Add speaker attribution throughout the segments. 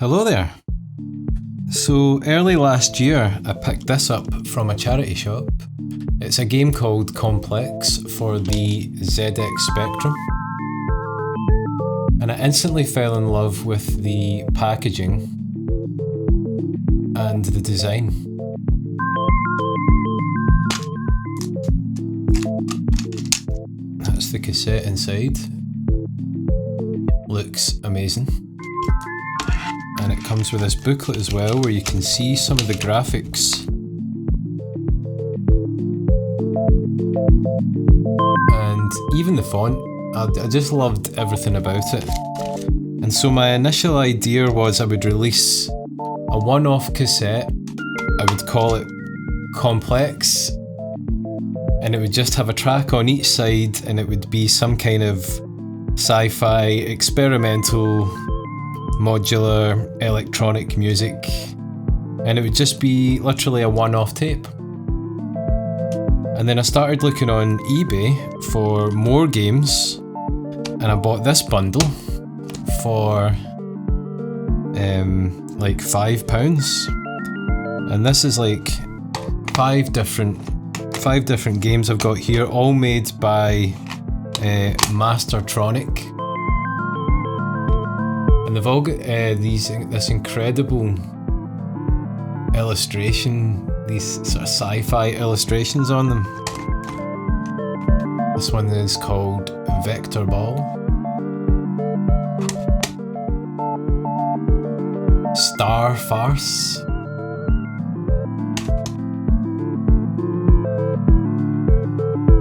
Speaker 1: Hello there. So early last year, I picked this up from a charity shop. It's a game called Complex for the ZX Spectrum. And I instantly fell in love with the packaging and the design. That's the cassette inside. Looks amazing. And it comes with this booklet as well where you can see some of the graphics. And even the font, I just loved everything about it. And so my initial idea was I would release a one-off cassette. I would call it Complex. And it would just have a track on each side, and it would be some kind of sci-fi, experimental, modular, electronic music. And it would just be literally a one-off tape. And then I started looking on eBay for more games, and I bought this bundle for like £5. And this is like five different games I've got here, all made by Mastertronic. And they've all got this incredible illustration, these sort of sci-fi illustrations on them. This one is called Vector Ball. Star Farce.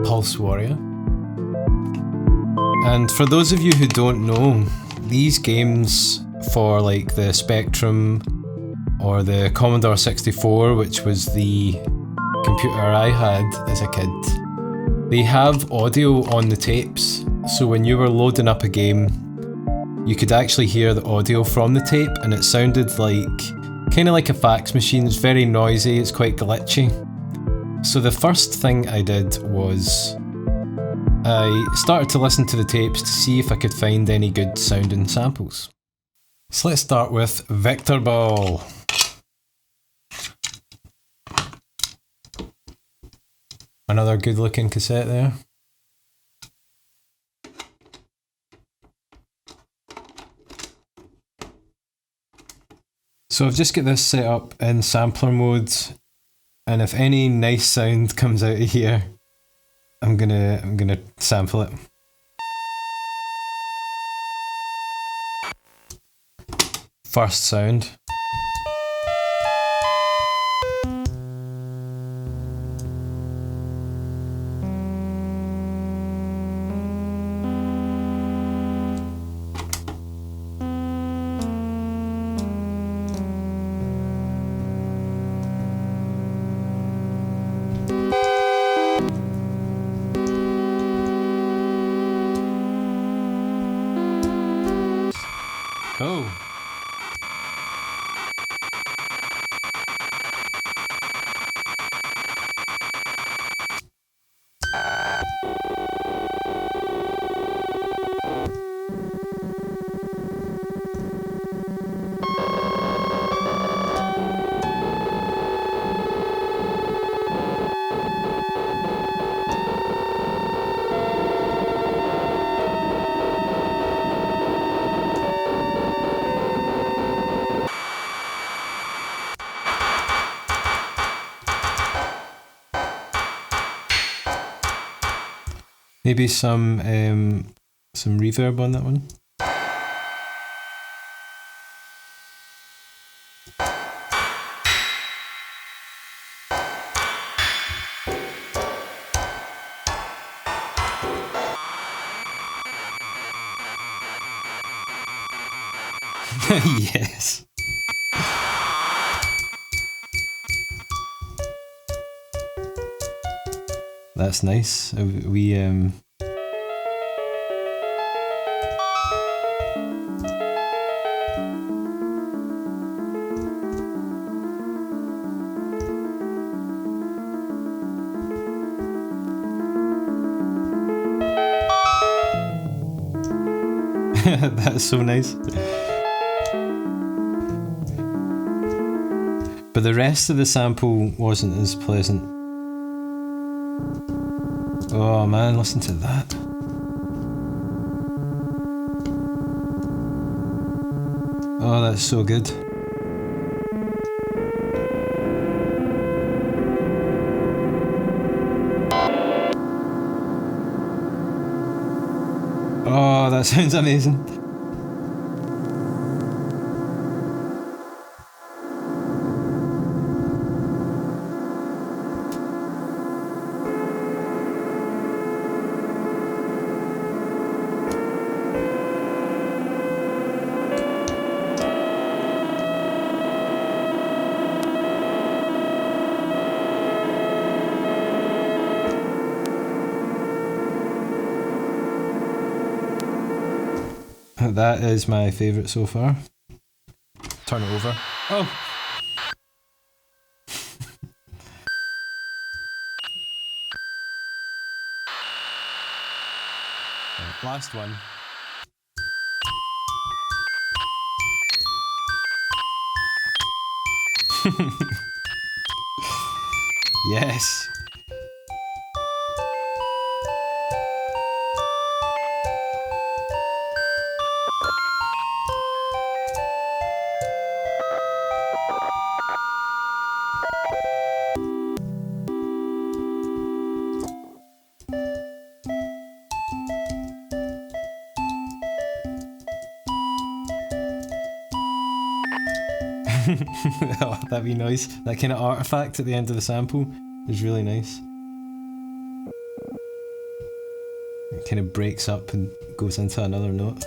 Speaker 1: Pulse Warrior. And for those of you who don't know, these games for like the Spectrum or the Commodore 64, which was the computer I had as a kid, they have audio on the tapes. So when you were loading up a game, you could actually hear the audio from the tape, and it sounded like kind of like a fax machine. It's very noisy, it's quite glitchy. So the first thing I did was I started to listen to the tapes to see if I could find any good sounding samples. So let's start with Vector Ball. Another good looking cassette there. So I've just got this set up in sampler mode, and if any nice sound comes out of here, I'm gonna sample it. First sound. Oh. Maybe some reverb on that one. Yes. That's nice. We That's so nice. But the rest of the sample wasn't as pleasant. Oh man, listen to that. Oh, that's so good. Oh, that sounds amazing. That is my favourite so far. Turn it over. Oh! Last one. Yes! Oh, that wee noise, that kind of artifact at the end of the sample is really nice. It kind of breaks up and goes into another note.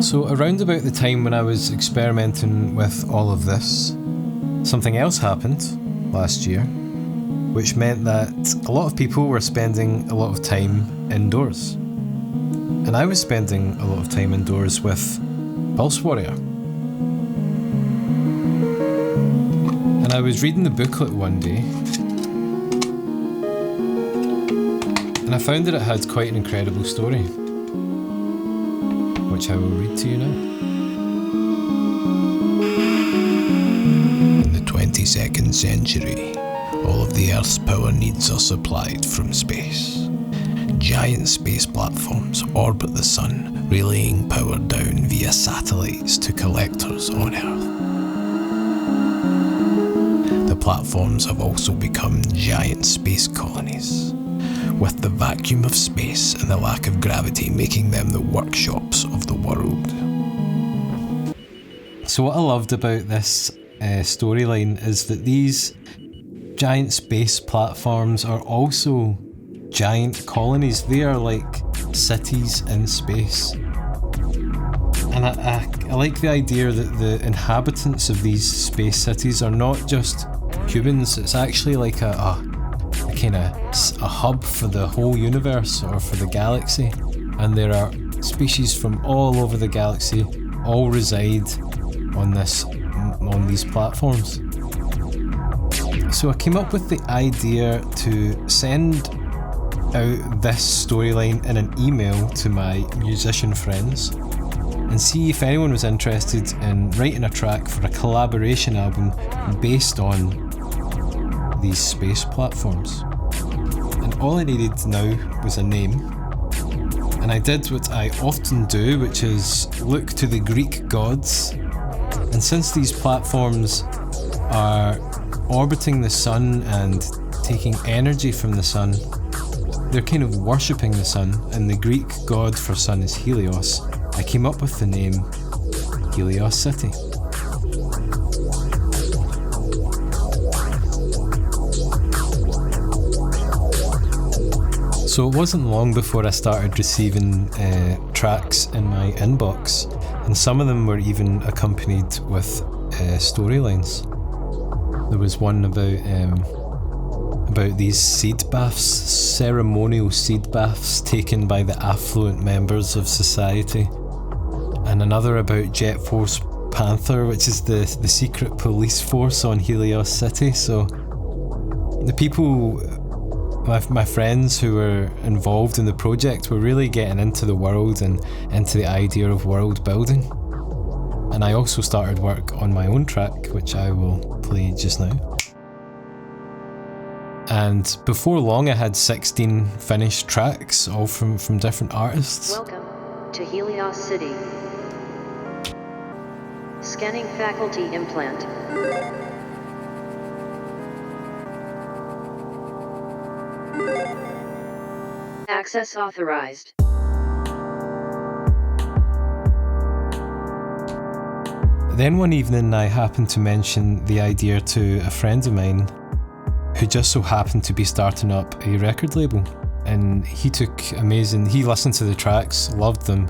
Speaker 1: So around about the time when I was experimenting with all of this, something else happened last year, which meant that a lot of people were spending a lot of time indoors. And I was spending a lot of time indoors with Pulse Warrior. And I was reading the booklet one day, and I found that it had quite an incredible story, which I will read to you now. In the 22nd century, all of the Earth's power needs are supplied from space. Giant space platforms orbit the sun, relaying power down via satellites to collectors on Earth. The platforms have also become giant space colonies, with the vacuum of space and the lack of gravity making them the workshops of the world. So what I loved about this storyline is that these giant space platforms are also giant colonies. They are like cities in space. And I like the idea that the inhabitants of these space cities are not just humans, it's actually like a kind of a hub for the whole universe or for the galaxy. And there are species from all over the galaxy all reside on these platforms. So I came up with the idea to send out this storyline in an email to my musician friends and see if anyone was interested in writing a track for a collaboration album based on these space platforms. And all I needed now was a name, and I did what I often do, which is look to the Greek gods. And since these platforms are orbiting the sun and taking energy from the sun, they're kind of worshipping the sun, and the Greek god for sun is Helios. I came up with the name Helios City. So it wasn't long before I started receiving tracks in my inbox, and some of them were even accompanied with storylines. There was one about these seed baths, ceremonial seed baths taken by the affluent members of society, and another about Jet Force Panther, which is the secret police force on Helios City. So the people my friends who were involved in the project were really getting into the world and into the idea of world building. And I also started work on my own track, which I will play just now. And before long I had 16 finished tracks, all from different artists.
Speaker 2: Welcome to Helios City. Scanning faculty implant. Access authorized.
Speaker 1: Then one evening I happened to mention the idea to a friend of mine who just so happened to be starting up a record label. And he listened to the tracks, loved them,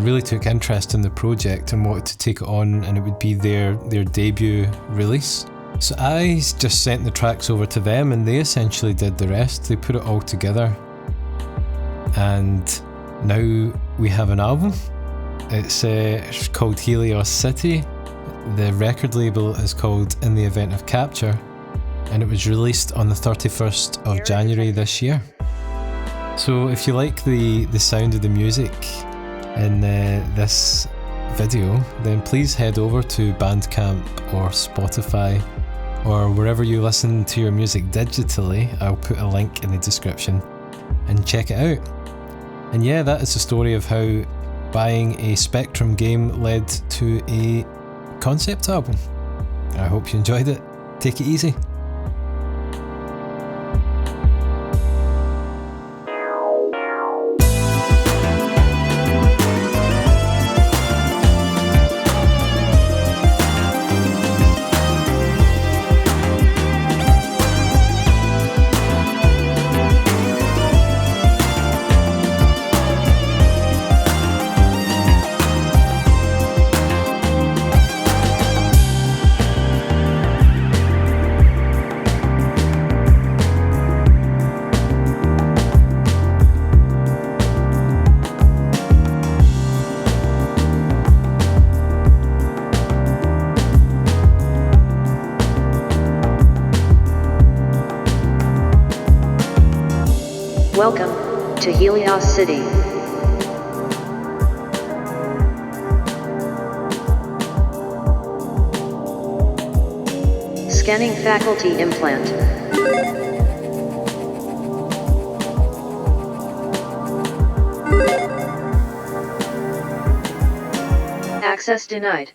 Speaker 1: really took interest in the project and wanted to take it on, and it would be their debut release. So I just sent the tracks over to them and they essentially did the rest. They put it all together. And now we have an album. It's called Helios City. The record label is called In the Event of Capture, and it was released on the 31st of January this year. So if you like the sound of the music in this video, then please head over to Bandcamp or Spotify or wherever you listen to your music digitally. I'll put a link in the description and check it out. And yeah, that is the story of how buying a Spectrum game led to a concept album. I hope you enjoyed it. Take it easy.
Speaker 2: Welcome to Helios City. Scanning faculty implant. Access denied.